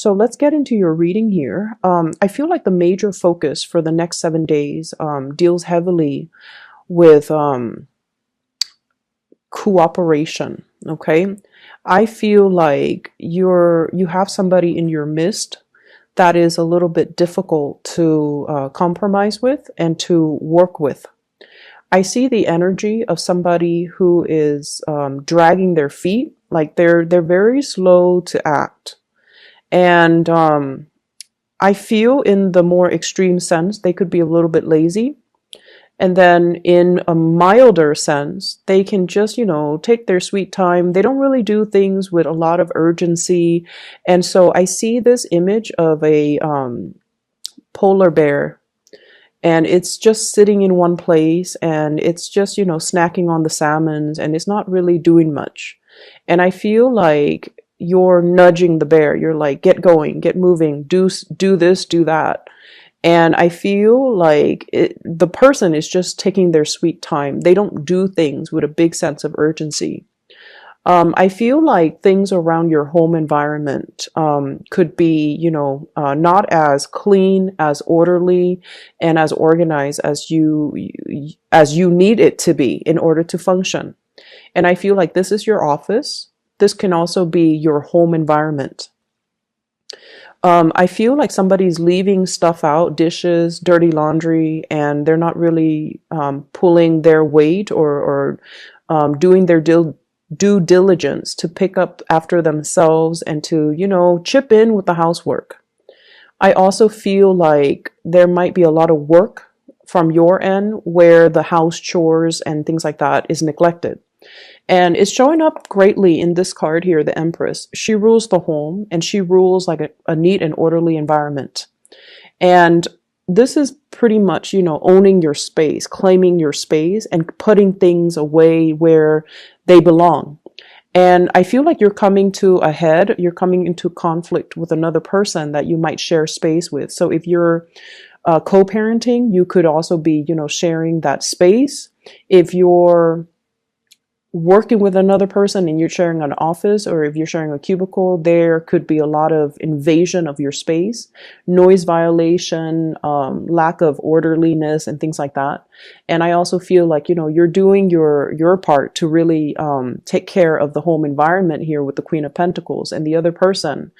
So let's get into your reading here. I feel like the major focus for the next 7 days deals heavily with cooperation. Okay, I feel like you have somebody in your midst that is a little bit difficult to compromise with and to work with. I see the energy of somebody who is dragging their feet, like they're very slow to act. And I feel in the more extreme sense, they could be a little bit lazy. And then in a milder sense, they can just, take their sweet time. They don't really do things with a lot of urgency. And so I see this image of a polar bear, and it's just sitting in one place, and it's just, snacking on the salmons, and it's not really doing much. And I feel like you're nudging the bear. You're like, get going, get moving, do this, do that. And I feel like the person is just taking their sweet time. They don't do things with a big sense of urgency. I feel like things around your home environment could be, not as clean, as orderly, and as organized as you need it to be in order to function. And I feel like this is your office. This can also be your home environment. I feel like somebody's leaving stuff out, dishes, dirty laundry, and they're not really pulling their weight or doing their due diligence to pick up after themselves and to, chip in with the housework. I also feel like there might be a lot of work from your end where the house chores and things like that is neglected. And it's showing up greatly in this card here, the Empress. She rules the home, and she rules like a neat and orderly environment. And this is pretty much, owning your space, claiming your space, and putting things away where they belong. And I feel like you're coming to a head, you're coming into conflict with another person that you might share space with. So if you're co-parenting, you could also be, sharing that space. If you're working with another person and you're sharing an office, or if you're sharing a cubicle, there could be a lot of invasion of your space, noise violation, lack of orderliness, and things like that. And I also feel like, you're doing your part to really take care of the home environment here with the Queen of Pentacles, and the other person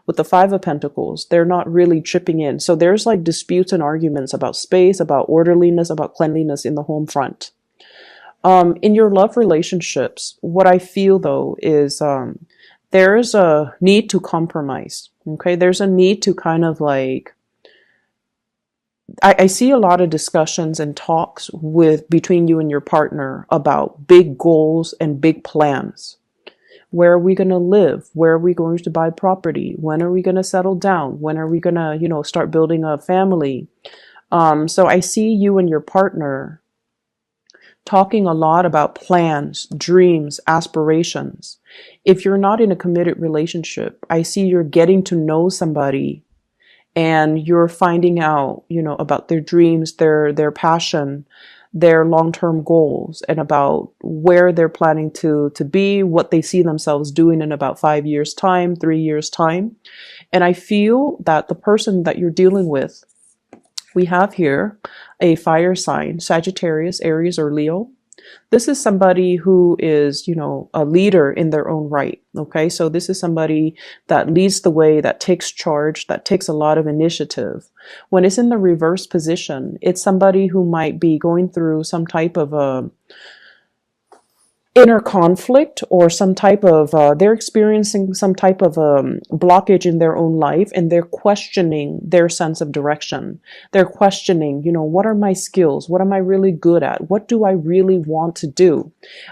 with the Five of Pentacles, they're not really chipping in. So there's like disputes and arguments about space, about orderliness, about cleanliness in the home front. In your love relationships, what I feel though is there's a need to compromise. Okay, there's a need to kind of like, I see a lot of discussions and talks between you and your partner about big goals and big plans. Where are we going to live? Where are we going to buy property? When are we going to settle down? When are we going to, start building a family? So I see you and your partner talking a lot about plans, dreams, aspirations. If you're not in a committed relationship, I see you're getting to know somebody and you're finding out, about their dreams, their passion, their long-term goals, and about where they're planning to be, what they see themselves doing in about 5 years' time, 3 years' time. And I feel that the person that you're dealing with, we have here a fire sign, Sagittarius, Aries, or Leo. This is somebody who is, a leader in their own right. Okay, so this is somebody that leads the way, that takes charge, that takes a lot of initiative. When it's in the reverse position, it's somebody who might be going through some type of a inner conflict, or some type of they're experiencing some type of blockage in their own life, and they're questioning their sense of direction. They're questioning, what are my skills? What am I really good at? What do I really want to do?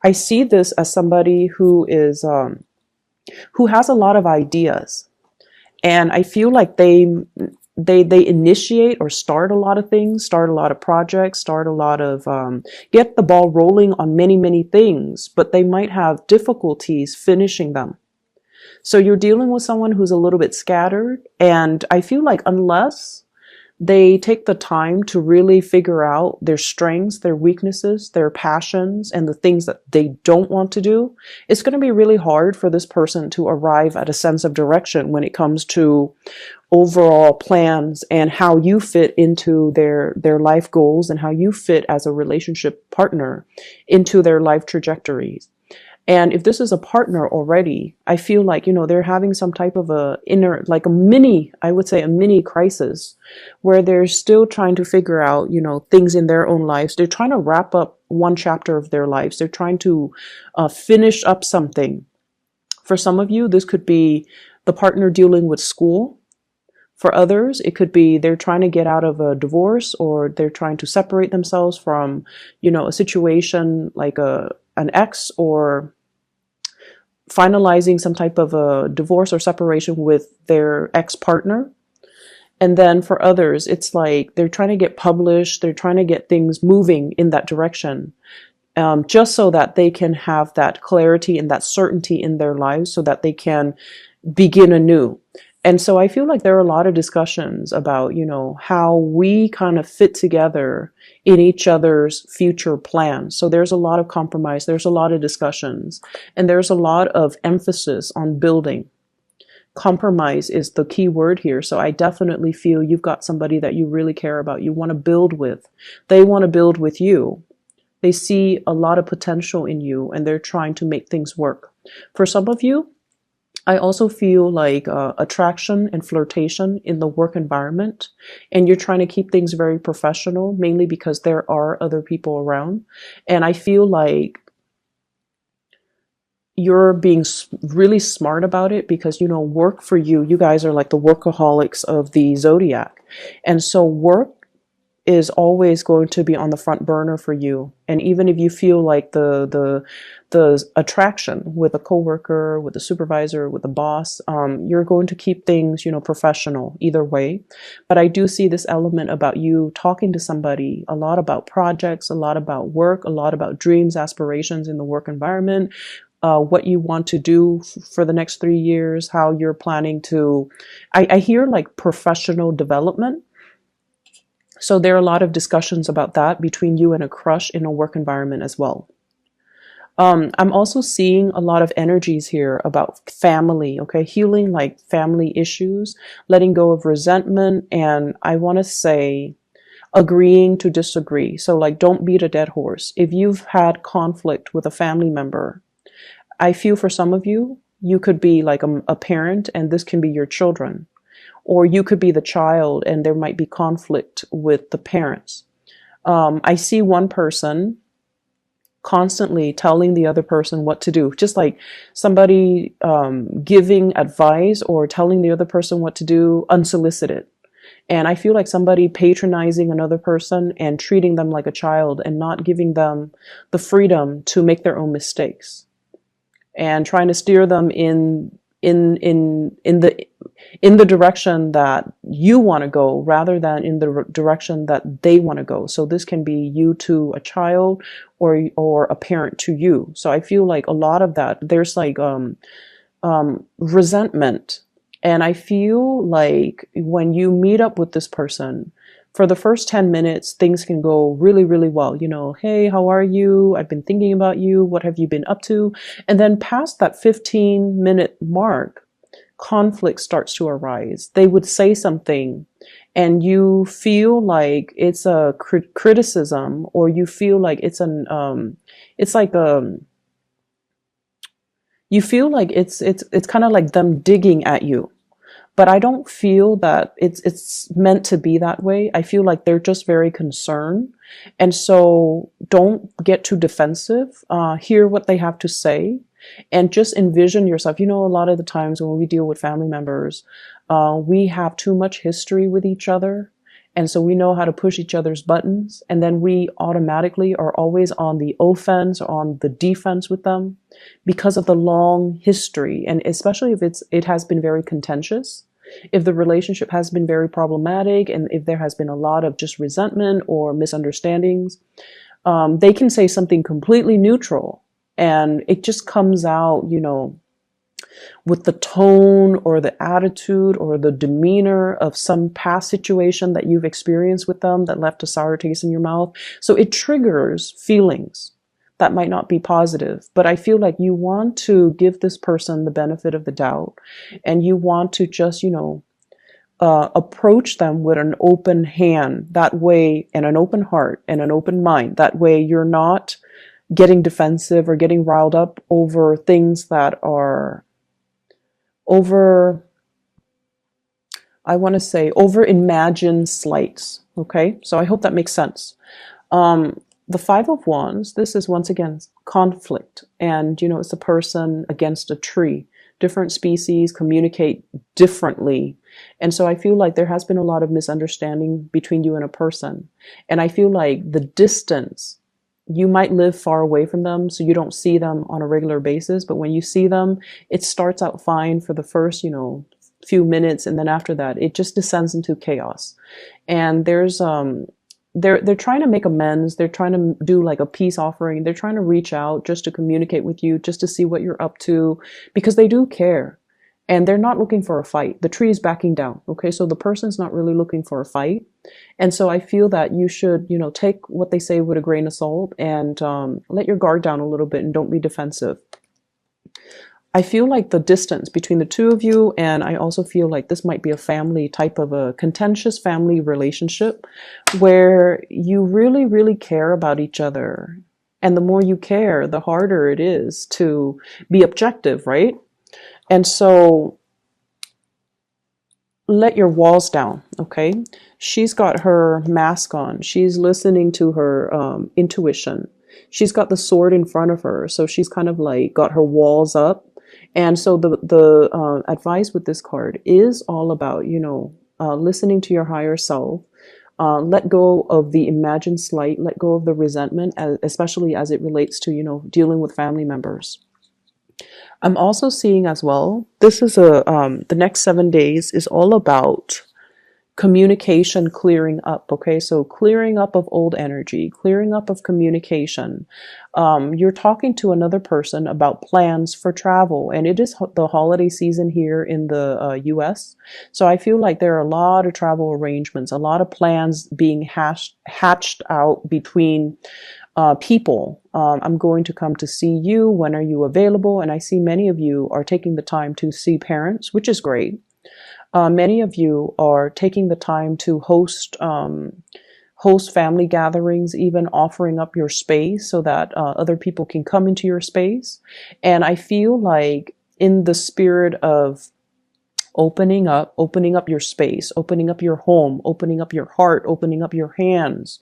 I see this as somebody who is who has a lot of ideas, and I feel like they initiate or start a lot of things, start a lot of projects, start a lot of, get the ball rolling on many, many things, but they might have difficulties finishing them. So you're dealing with someone who's a little bit scattered. And I feel like unless They take the time to really figure out their strengths, their weaknesses, their passions, and the things that they don't want to do. It's going to be really hard for this person to arrive at a sense of direction when it comes to overall plans and how you fit into their life goals and how you fit as a relationship partner into their life trajectories. And if this is a partner already, I feel like, they're having some type of a inner, like a mini, I would say a mini crisis where they're still trying to figure out, things in their own lives. They're trying to wrap up one chapter of their lives. They're trying to finish up something. For some of you, this could be the partner dealing with school. For others, it could be they're trying to get out of a divorce, or they're trying to separate themselves from, a situation like an ex, or finalizing some type of a divorce or separation with their ex-partner. And then for others, it's like they're trying to get published, they're trying to get things moving in that direction, just so that they can have that clarity and that certainty in their lives so that they can begin anew. And so I feel like there are a lot of discussions about, how we kind of fit together in each other's future plans. So there's a lot of compromise, there's a lot of discussions, and there's a lot of emphasis on building. Compromise is the key word here. So I definitely feel you've got somebody that you really care about, you want to build with. They want to build with you. They see a lot of potential in you, and they're trying to make things work. For some of you, I also feel like attraction and flirtation in the work environment, and you're trying to keep things very professional, mainly because there are other people around. And I feel like you're being really smart about it because, work for you, you guys are like the workaholics of the zodiac. And so work is always going to be on the front burner for you. And even if you feel like the attraction with a coworker, with a supervisor, with a boss, you're going to keep things, professional either way. But I do see this element about you talking to somebody a lot about projects, a lot about work, a lot about dreams, aspirations in the work environment, what you want to do for the next 3 years, how you're planning to, I hear like professional development. So there are a lot of discussions about that between you and a crush in a work environment as well. I'm also seeing a lot of energies here about family, okay? Healing like family issues, letting go of resentment, and I want to say agreeing to disagree. So like, don't beat a dead horse. If you've had conflict with a family member, I feel for some of you, you could be like a parent, and this can be your children. Or you could be the child and there might be conflict with the parents. I see one person constantly telling the other person what to do, just like somebody giving advice or telling the other person what to do unsolicited. And I feel like somebody patronizing another person and treating them like a child and not giving them the freedom to make their own mistakes and trying to steer them in the direction that you want to go rather than in the direction that they want to go. So this can be you to a child or a parent to you. So I feel like a lot of that, there's like resentment. And I feel like when you meet up with this person, for the first 10 minutes, things can go really, really well. Hey, how are you? I've been thinking about you. What have you been up to? And then past that 15-minute mark, conflict starts to arise. They would say something and you feel like it's a criticism, or you feel like it's you feel like it's kind of like them digging at you. But I don't feel that it's meant to be that way. I feel like they're just very concerned. And so don't get too defensive. Hear what they have to say and just envision yourself. A lot of the times when we deal with family members, we have too much history with each other. And so we know how to push each other's buttons. And then we automatically are always on the offense or on the defense with them because of the long history. And especially if it has been very contentious, if the relationship has been very problematic, and if there has been a lot of just resentment or misunderstandings, they can say something completely neutral and it just comes out, with the tone or the attitude or the demeanor of some past situation that you've experienced with them that left a sour taste in your mouth. So it triggers feelings that might not be positive, but I feel like you want to give this person the benefit of the doubt, and you want to just, approach them with an open hand that way, and an open heart and an open mind. That way you're not getting defensive or getting riled up over things that are over, I want to say, over imagined slights. Okay, so I hope that makes sense. The Five of Wands, this is once again conflict, and it's a person against a tree. Different species communicate differently, and so I feel like there has been a lot of misunderstanding between you and a person, and I feel like the distance, you might live far away from them, so you don't see them on a regular basis, but when you see them, it starts out fine for the first, few minutes, and then after that, it just descends into chaos. And there's they're trying to make amends. They're trying to do like a peace offering. They're trying to reach out just to communicate with you, just to see what you're up to, because they do care. And they're not looking for a fight. The tree is backing down. Okay, so the person's not really looking for a fight. And so I feel that you should, take what they say with a grain of salt, and let your guard down a little bit and don't be defensive. I feel like the distance between the two of you, and I also feel like this might be a family type of a contentious family relationship where you really, really care about each other. And the more you care, the harder it is to be objective, right? And so let your walls down, okay? She's got her mask on. She's listening to her intuition. She's got the sword in front of her, so she's kind of like got her walls up. And so the advice with this card is all about, listening to your higher self. Let go of the imagined slight, let go of the resentment, especially as it relates to, dealing with family members. I'm also seeing as well, this is the next 7 days is all about communication clearing up. Okay, so clearing up of old energy, clearing up of communication. You're talking to another person about plans for travel, and it is the holiday season here in the US. So I feel like there are a lot of travel arrangements, a lot of plans being hatched out between people. I'm going to come to see you. When are you available? And I see many of you are taking the time to see parents, which is great. Many of you are taking the time to host family gatherings, even offering up your space so that other people can come into your space. And I feel like in the spirit of opening up your space, opening up your home, opening up your heart, opening up your hands,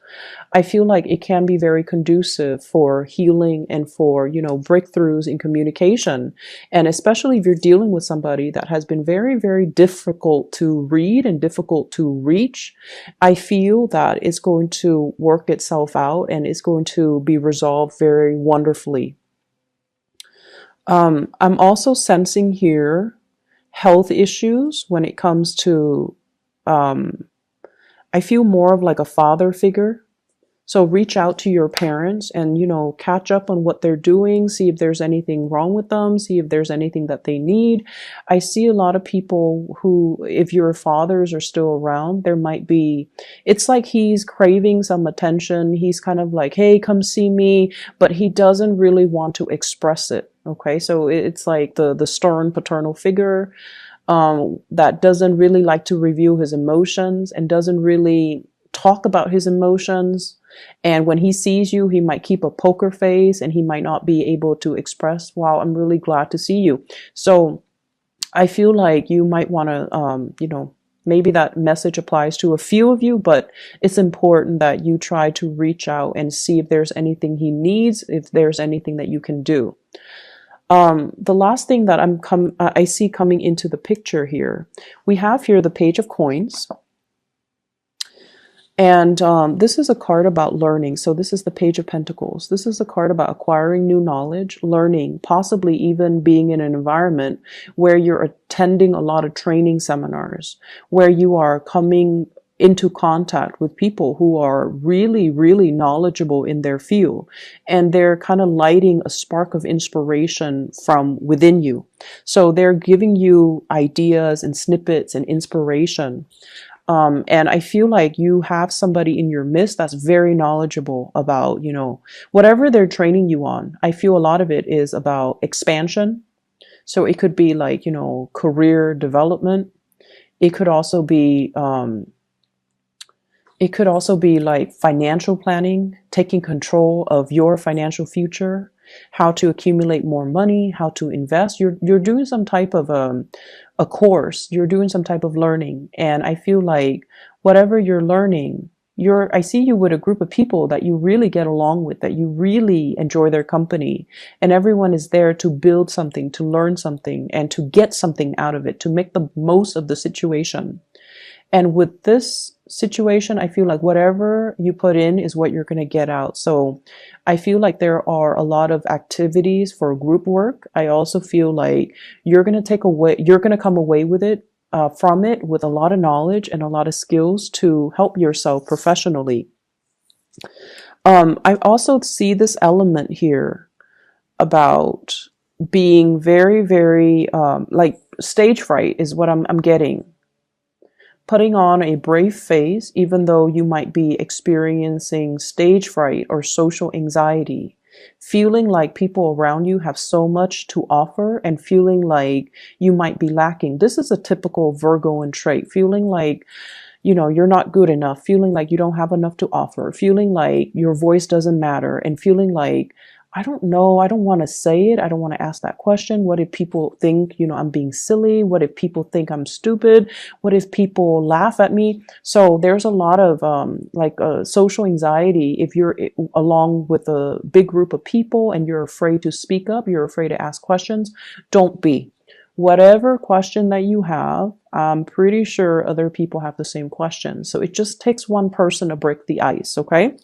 I feel like it can be very conducive for healing and for, breakthroughs in communication. And especially if you're dealing with somebody that has been very, very difficult to read and difficult to reach, I feel that it's going to work itself out and it's going to be resolved very wonderfully. I'm also sensing here health issues when it comes to, I feel more of like a father figure. So reach out to your parents and, catch up on what they're doing, see if there's anything wrong with them, see if there's anything that they need. I see a lot of people who, if your fathers are still around, there might be, it's like he's craving some attention. He's kind of like, hey, come see me, but he doesn't really want to express it. Okay, so it's like the stern paternal figure that doesn't really like to reveal his emotions and doesn't really talk about his emotions. And when he sees you, he might keep a poker face and he might not be able to express, wow, I'm really glad to see you. So I feel like you might want to, maybe that message applies to a few of you, but it's important that you try to reach out and see if there's anything he needs, if there's anything that you can do. The last thing that I see coming into the picture here, we have here the Page of Coins. And this is a card about learning. So this is the Page of Pentacles. This is a card about acquiring new knowledge, learning, possibly even being in an environment where you're attending a lot of training seminars, where you are coming into contact with people who are really, really knowledgeable in their field, and they're kind of lighting a spark of inspiration from within you. So they're giving you ideas and snippets and inspiration. And I feel like you have somebody in your midst that's very knowledgeable about, whatever they're training you on. I feel a lot of it is about expansion. So it could be like, career development. It could also be, like financial planning, taking control of your financial future, how to accumulate more money, how to invest. You're doing some type of a course. You're doing some type of learning, and I feel like whatever you're learning, I see you with a group of people that you really get along with, that you really enjoy their company, and everyone is there to build something, to learn something, and to get something out of it, to make the most of the situation. And with this situation, I feel like whatever you put in is what you're going to get out. So I feel like there are a lot of activities for group work. I also feel like you're going to come away with it, from it, with a lot of knowledge and a lot of skills to help yourself professionally. I also see this element here about being very, very, like stage fright is what I'm getting. Putting on a brave face, even though you might be experiencing stage fright or social anxiety, feeling like people around you have so much to offer and feeling like you might be lacking. This is a typical Virgoan trait, feeling like, you're not good enough, feeling like you don't have enough to offer, feeling like your voice doesn't matter, and feeling like, I don't know, I don't want to say it, I don't want to ask that question. What if people think, I'm being silly? What if people think I'm stupid? What if people laugh at me? So there's a lot of social anxiety if you're along with a big group of people and you're afraid to speak up, you're afraid to ask questions. Don't be. Whatever question that you have, I'm pretty sure other people have the same question. So it just takes one person to break the ice, okay?